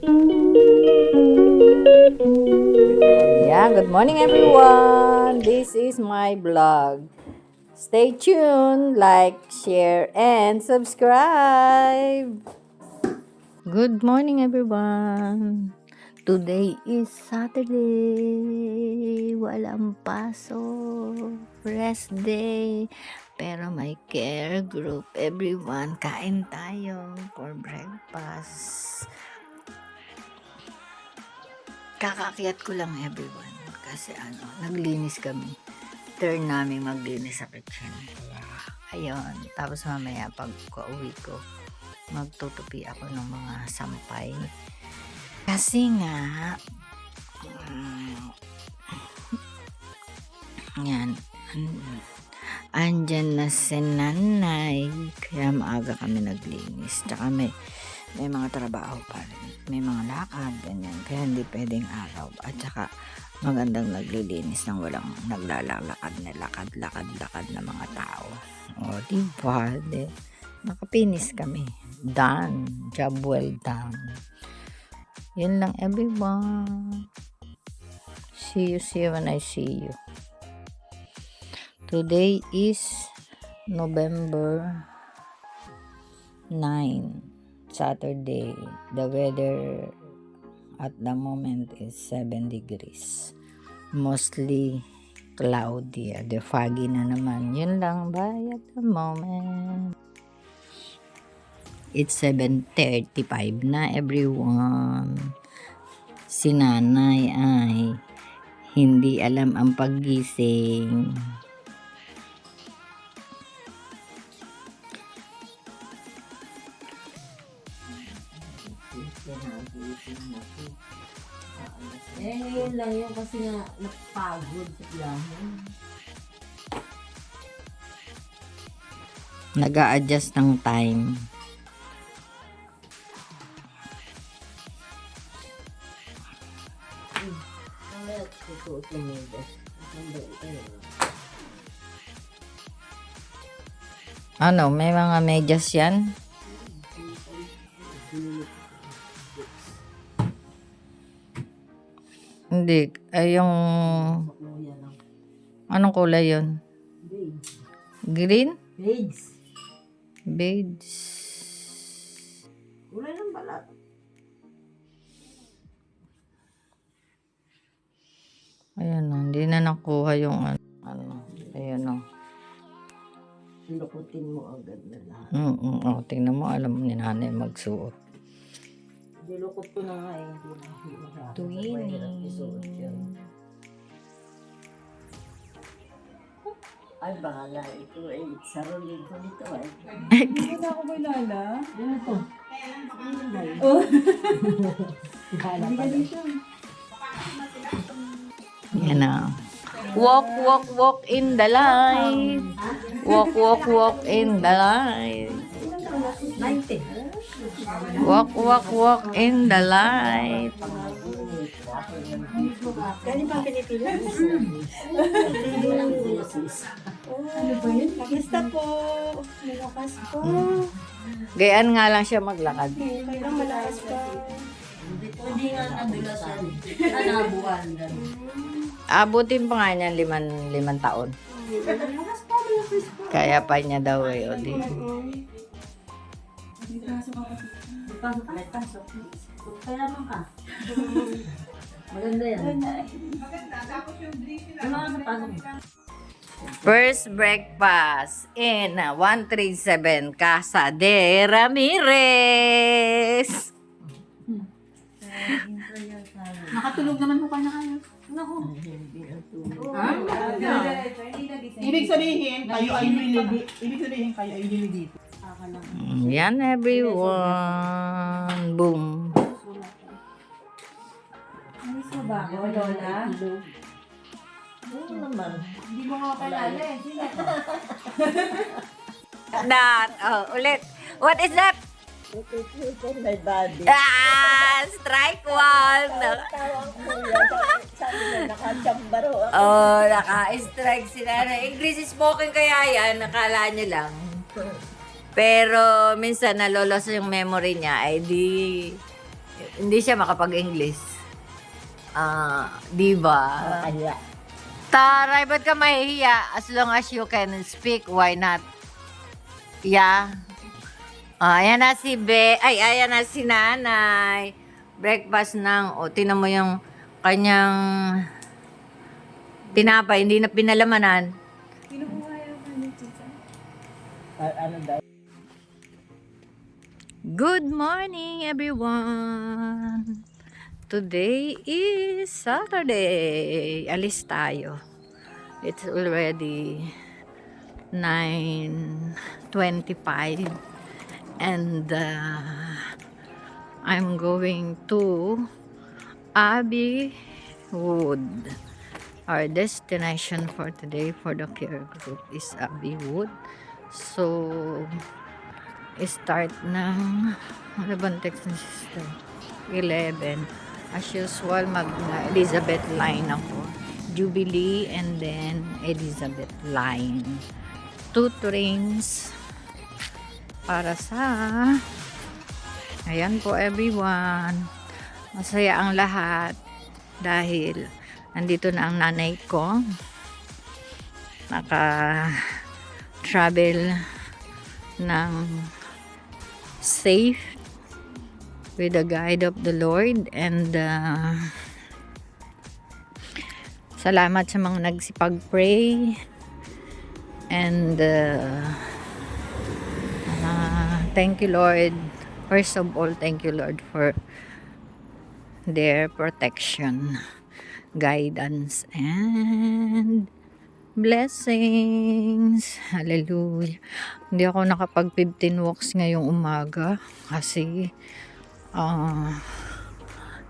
Yeah, good morning everyone. This is my vlog. Stay tuned, like, share, and subscribe. Good morning everyone. Today is Saturday. Walang pasok. Rest day. Pero may care group. Everyone, kain tayo for breakfast. Kakakyat ko lang everyone. Kasi naglinis kami. Turn namin maglinis sa kitchen. Ayun. Tapos mamaya pag uwi ko, magtutupi ako ng mga sampay. Kasi nga, yan, andyan na si nanay. Kaya maaga kami naglinis. Tsaka may mga trabaho pa rin. May mga lakad, ganyan. Kaya hindi pwedeng araw. At saka magandang naglilinis ng walang naglalakad na lakad na mga tao. O, diba? Nakapinis kami. Done. Job well done. Yun lang everyone. See you when I see you. Today is November 9, Saturday. The weather at the moment is 7 degrees. Mostly cloudy. The foggy na naman. Yun lang. Bye at the moment. It's 7:35 na everyone. Si nanay ay hindi alam ang paggising. Ngayon lang yun kasi nga napagod sa biyahe. Nag-a-adjust ng time. Kaya susuot yung medyas. May mga medyas yan? Hindi. Ay, yung... Anong kulay yun? Green? Beige. Beige. Kulay ng balat. Ayan o. Hindi na nakuha yung Ayan o. Lukutin mo agad na lahat. Tingnan mo. Alam mo ni nanay magsuot. Dilukot ko na nga eh. Twinning. Ay, bahala. Ito ay sarolin ko dito ay. Wala ako ba lala? Ano to? Oh. Bahala Hindi pa ka rin. dito. Yan o. Walk, walk, walk in the light. Walk, walk, walk in the light. 90. Walk, walk, walk in the light. Galing pa Pilipinas. Ano ba yun? Kamusta po? Malakas po. Gayaan nga lang siya maglakad. Kailang malakas pa. Hindi nga nadulas yan. Buwan. Abutin pa nga niya 5 taon. Malakas pa, malakas pa. Kaya pa niya daw eh. O di. Dito na sa kapatid. Pasok ka, pasok. Kaya naman ka. Maganda yan. Ano ang pasok mo? First breakfast in 137 Casa de Ramirez. Nakatulog naman po kayo na kayo. Naku. Ibig sabihin, kayo ay nilili. Ibig sabihin, kayo ay nilili dito. Yan everyone. Boom. Alis mo ba ako, Lola? Oo naman. Hindi mo nga palala eh. Sino ka? That. Ulit. What is that? My body. Strike one. Tawang ko yan. Sabi na nakachambaro ako. Naka-strike sila na English spoken kaya yan. Nakala nyo lang. Pero minsan nalolos yung memory niya. Ay di Hindi siya makapag-English. Di ba? Kaya. Taray, ba't ka mahihiya? As long as you can speak, why not? Yeah. Ayan na si ayan na si nanay. Breakfast ng, tinan mo yung kanyang tinapay, hindi na pinalamanan. Ano daw? Good morning, everyone! Today is Saturday. Alis tayo. It's already 9:25 and I'm going to Abbey Wood. Our destination for today for the care group is Abbey Wood. So, start ng ano bang text ni sister? 11. As usual, Elizabeth line ako. Jubilee and then Elizabeth line. 2 trains para sa ayan po everyone. Masaya ang lahat dahil nandito na ang nanay ko. Naka-travel ng safe with the guide of the Lord and salamat sa mga nagsipag-pray and thank you Lord. First of all, thank you Lord for their protection, guidance and blessings. Hallelujah. Hindi ako nakapag 15 walks ngayong umaga kasi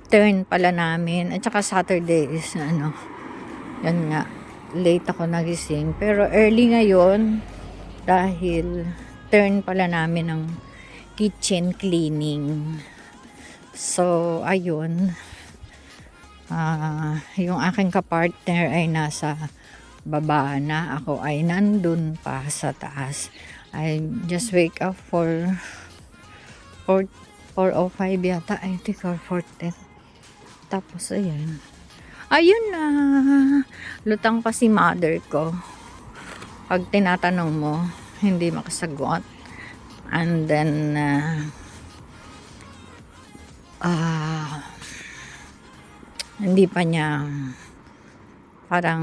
turn pala namin at saka Saturday is yan nga, late ako nagising pero early ngayon dahil turn pala namin ng kitchen cleaning. So ayun, yung aking kapartner ay nasa baba na, ako ay nandun pa sa taas. I just wake up for 4:05 yata, I think, or 4:10. Tapos ayun na, lutang pa si mother ko. Pag tinatanong mo, hindi makasagot. And then hindi pa niya parang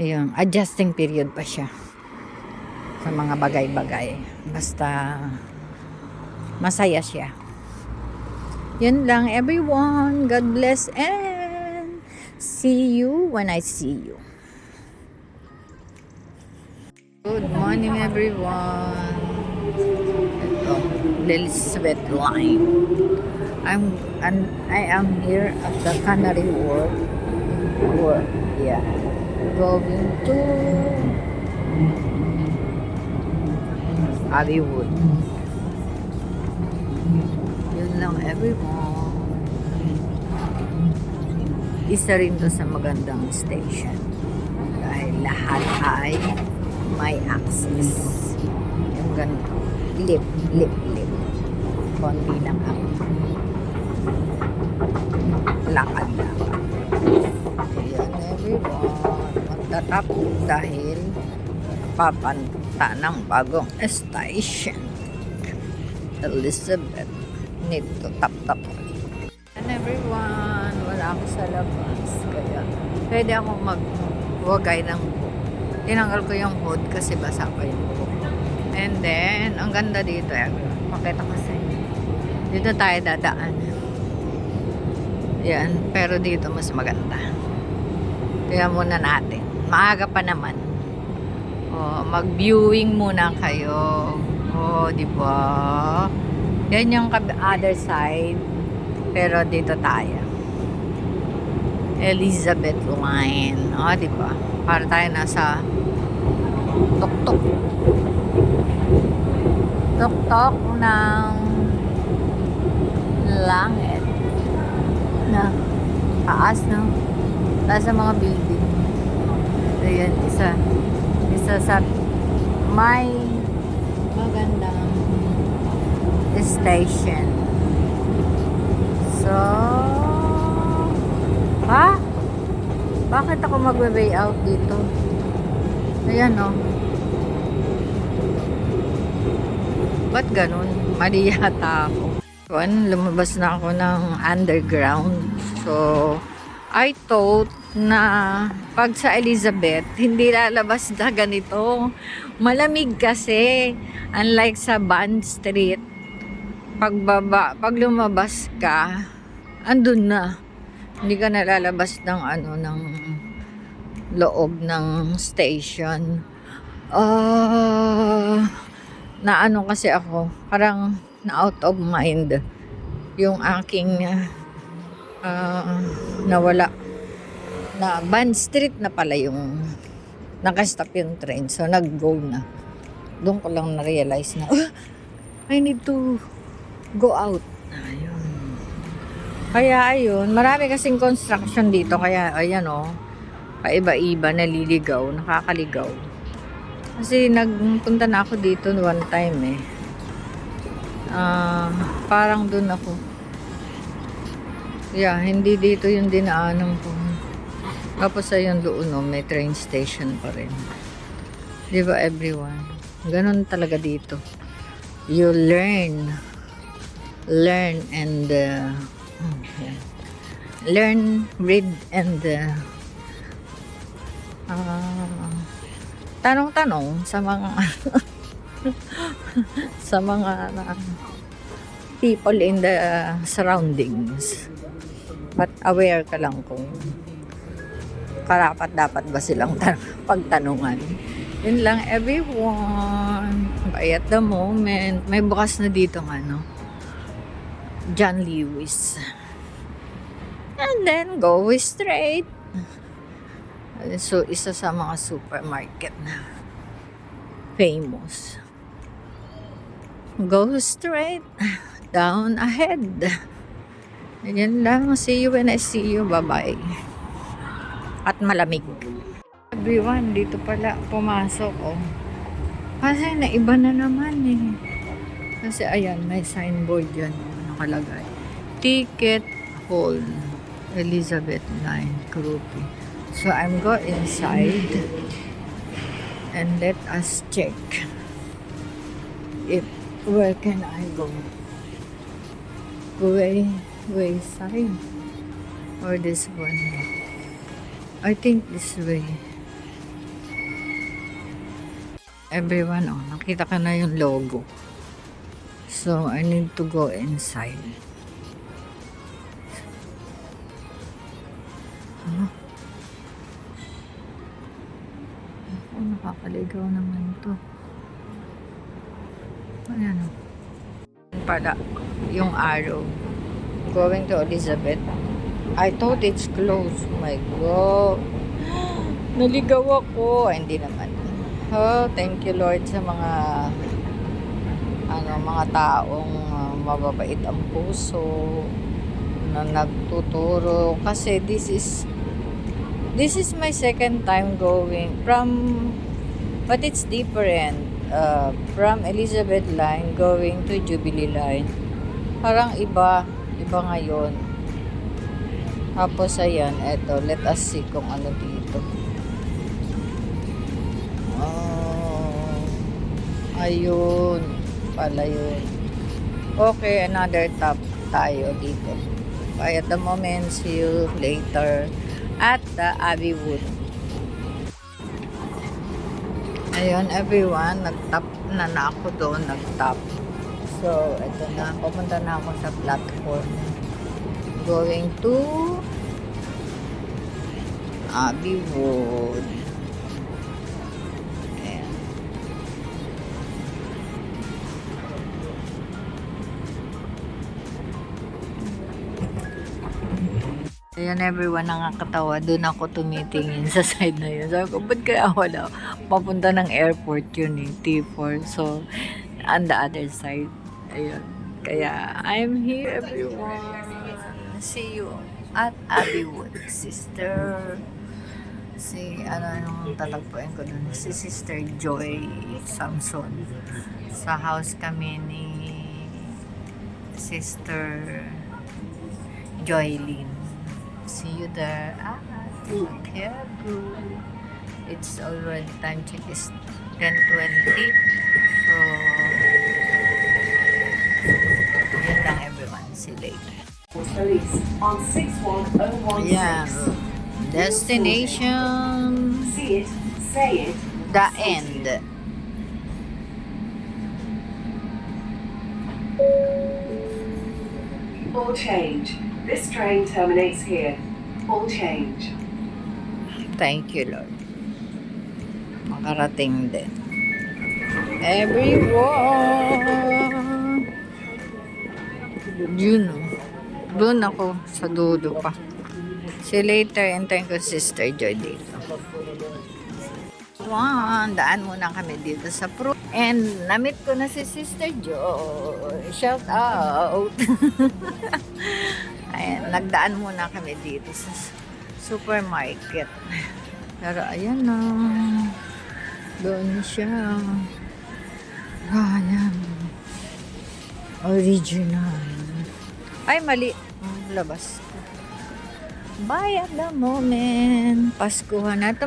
yung adjusting period pa siya sa mga bagay-bagay. Basta masaya siya. Yun lang everyone. God bless and see you when I see you. Good morning everyone. Ito, Elizabeth line. I am here at the Canary Wharf. Yeah. Going to Abbey Wood. Yun lang everyone. Isa rin to sa magandang station dahil lahat ay may access. Yung ganito, lip. Konti lang ang lakad. Ayan everyone, magtatap dahil papunta ng bagong station. Elizabeth, need to tap. And everyone, wala ako sa labas kaya pwede ako magwagay ng buhok. Tinanggal ko yung hood kasi basa pa yung buhok. And then, ang ganda dito makita kasi dito tayo dadaan. Yan, pero dito mas maganda. Tingnan muna natin. Maaga pa naman. Mag-viewing muna kayo. Di ba? Yan yung other side. Pero dito tayo. Elizabeth line. Di ba? Para tayo nasa tok-tok. Tok-tok ng langit. Na taas sa mga building. Ayan, isa sa may magandang station bakit ako magwe-way out dito? Ayan o. Ba't ganun? Mali yata ako. So, lumabas na ako ng underground. So, I thought na pag sa Elizabeth, hindi lalabas na ganito. Malamig kasi. Unlike sa Bond Street, pag lumabas ka, andun na. Hindi ka nalalabas ng ng loob ng station. Na kasi ako, parang na out of mind yung aking nawala na Bond Street na pala yung nakastop yung train, so nag-go na. Doon ko lang na-realize na I need to go out. Ayun, marami kasing construction dito, kaya ayan paiba-iba, naliligaw, nakakaligaw. Kasi nagpunta na ako dito one time parang dun ako. Hindi dito yung dinaanan ko. Tapos ayun doon may train station pa rin. Di ba everyone? Ganon talaga dito. You learn and learn, read, and tanong-tanong sa mga sa mga people in the surroundings. But aware ka lang kung karapat dapat ba silang pagtanungan. Yun lang everyone. By at the moment, may bukas na dito John Lewis. And then go straight. So, isa sa mga supermarket na famous. Go straight. Down ahead. Yan lang. See you when I see you. Bye-bye. At malamig. Everyone, dito pala pumasok Kasi naiba na naman Kasi ayan, may signboard yan. Nakalagay. Ticket hold. Elizabeth Line, Krupi. So, I'm go inside and let us check if where can I go? Way side or this one? I think this way. Everyone, nakita ka na yung logo. So, I need to go inside. Nakakaligaw naman to. Ayan pala yung arrow going to Elizabeth. I thought it's closed. Oh my God, naligaw ako. Hindi naman. Thank you Lord sa mga mga taong mababait ang puso na nagtuturo, kasi this is my second time going but it's different from Elizabeth Line going to Jubilee Line. Parang iba ngayon. Tapos ayan, eto, let us see kung ano dito. Ayun pala yun. Okay, another tap tayo dito. Bye at the moment. See you later at the Abbey Wood. Ayun everyone, nag-tap na ako doon, nag-tap. So, ito na, pupunta na ako sa platform. Going to Abbey Wood. Ayan everyone, nakakatawa. Doon ako tumitingin sa side na yun. Sabi ko, ba't kaya wala? Papunta ng airport yun T4. So, on the other side. Ayun. Kaya, I'm here everyone. See you at Abbey Wood, sister. Yung tatagpuin ko doon? Si Sister Joy Samson. Sa house kami ni Sister Joylyn. See you there. Care group. It's already time check is 10:20. So, yun lang everyone. See you later. Police on 61016. Ayan. Destination. See it, say it. The end. All change. This train terminates here. All change. Thank you, Lord. Makarating din. Everyone. Yun, oh. Doon ako sa dulo pa. See you later. Antayin ko si Sister Joy dito. Daan muna kami dito sa Pro. And namit ko na si Sister Joy. Shout out. Ayan, nagdaan muna kami dito sa supermarket. Pero ayan na. Doon siya. Ayan. Original. Ay, mali. Labas. Buy at the moment. Paskuhan na.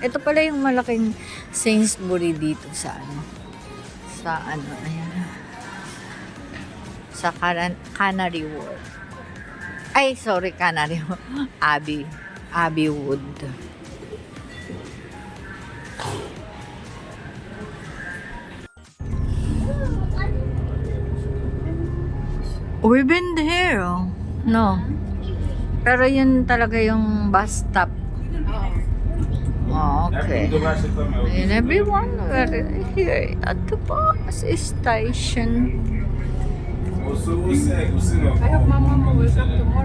Ito pala yung malaking Sainsbury dito sa ano. Ayan. Sa Canary Wharf. Ay, sorry, Canary Wharf. Abbey Wood. We've been there, oh. No. Pero yun talaga yung bus stop. Oh, okay. And everyone, we're here at the bus station. I hope my mama will come tomorrow.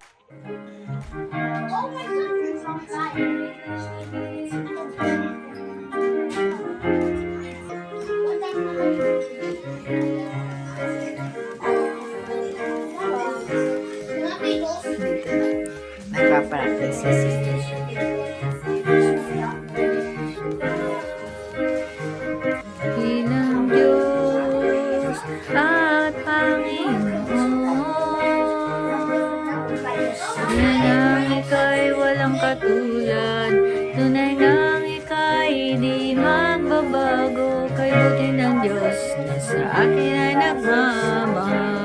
Nagpapractice si Sister Joy. Bilang Diyos at Panginoon, tunay ngang ika'y walang katulad, tunay ngang ika'y di magbabago, kay buti ng Diyos na sa akin ay nagmamahal.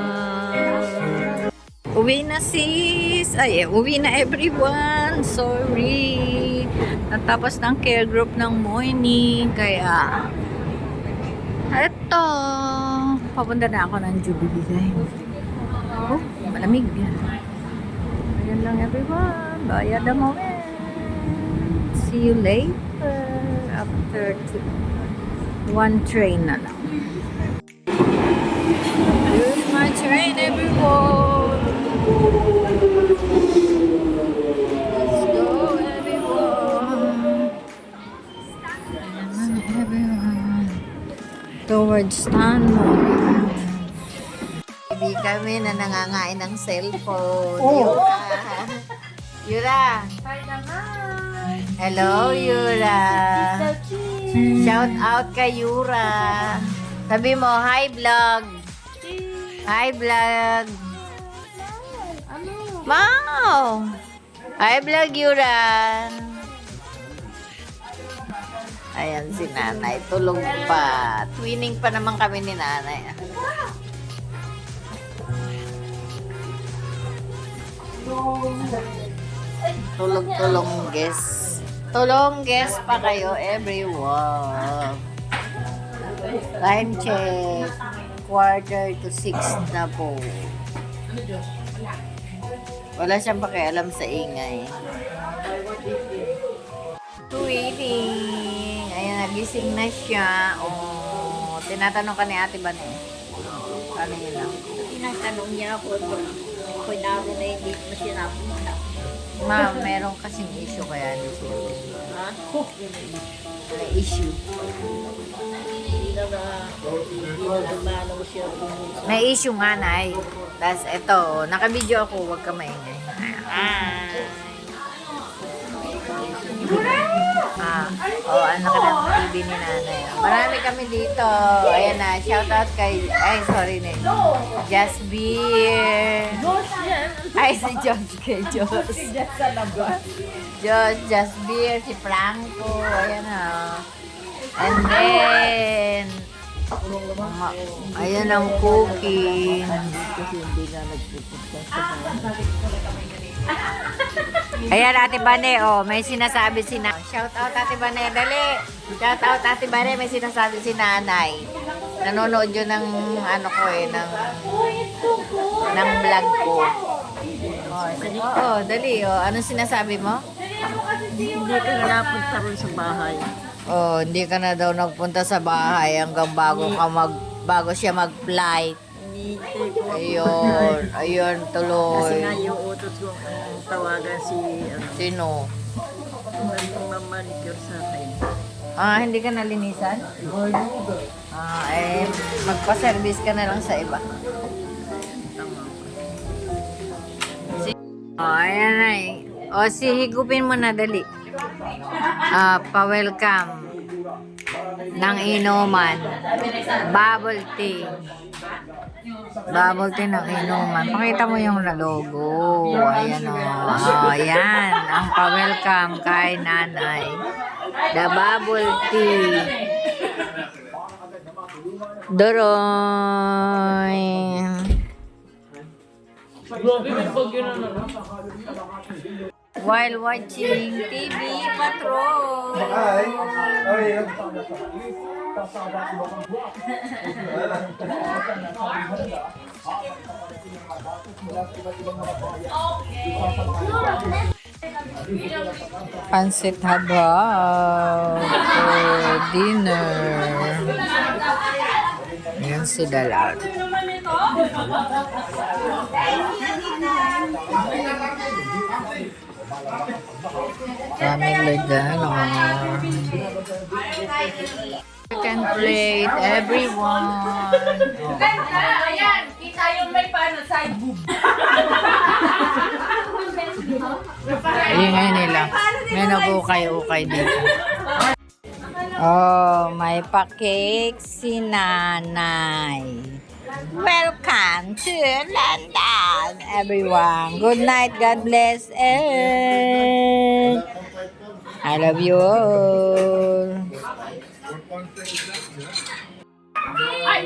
Uwi na sis! Uwi na everyone! Sorry! Natapos ng care group ng morning, kaya eto, papunta na ako ng Jubilee Line. Oh, malamig. Ayan lang everyone. Bye at the moment. See you later. After one train na lang. Here's my train everyone. Let's go everyone. Ayan, everyone. Towards Stanmore. Hindi kami na nangangain ng cellphone. Yura. Hello, Yura. Shout out kay Yura. Sabi mo, hi vlog. Hi vlog. Wow. Hi vlog, Yura. Ayan si nanay, tulog pa. Twinning pa naman kami ni nanay. Tulog-tulong guess. Tulong guess pa kayo, everyone. Time check. 5:45 na po. Wala siyang pakialam sa ingay. Twinning. Ayan, nagising na siya. Oh, tinatanong ka ni Ate Bane. Paano yun lang? Tinatanong niya ako kung namin na hindi mo sinabi mo na. Ma, meron kasing issue kaya hindi siya. Ha? May issue. Hindi na dumano mo siya pumunta. May issue nga, Nay. Tapos eto, naka-video ako, huwag ka maingay. Ano ka ng TV ni nanay. Marami kami dito. Ayan na, shout out kay, sorry na. Just Beer. Ay, si Josh kay Josh. Josh, Just Beer, si Franco. Ayan na. And then, ayan ang cooking. Kasi hindi na nagpupunta sa ayan, Ate Bane, may sinasabi si na. Shout out, Ate Bane, dali. Shout out, Ate Bane, may sinasabi si nanay. Nanonood yun ng, ng vlog ko. Dali, anong sinasabi mo? Hindi ka napunta rin sa bahay. Hindi ka na daw nagpunta sa bahay hanggang bago siya mag-flight. Ayun, tuloy. Kasi nga yung utos ko tawagan si Sino? manicure sa akin. Hindi ka nalinisan? Magpa-service ka na lang sa iba. Ayan na higupin mo na dali. Pa-welcome ng inuman. Bubble tea. Bubble tea ng inuman. Pakita mo yung logo. Ayan ayan. Ang pa-welcome kay nanay. The bubble tea. Doroy. While watching TV Patrol. Pansit habang for dinner. Yan si Dalat. Daming legano. Second plate, everyone. Ayan, kita yung may side boob. Ingay nila. May nag-ukay-ukay dito. May pa-cake si nanay. Welcome to London, everyone. Good night, God bless, and I love you all. Ay!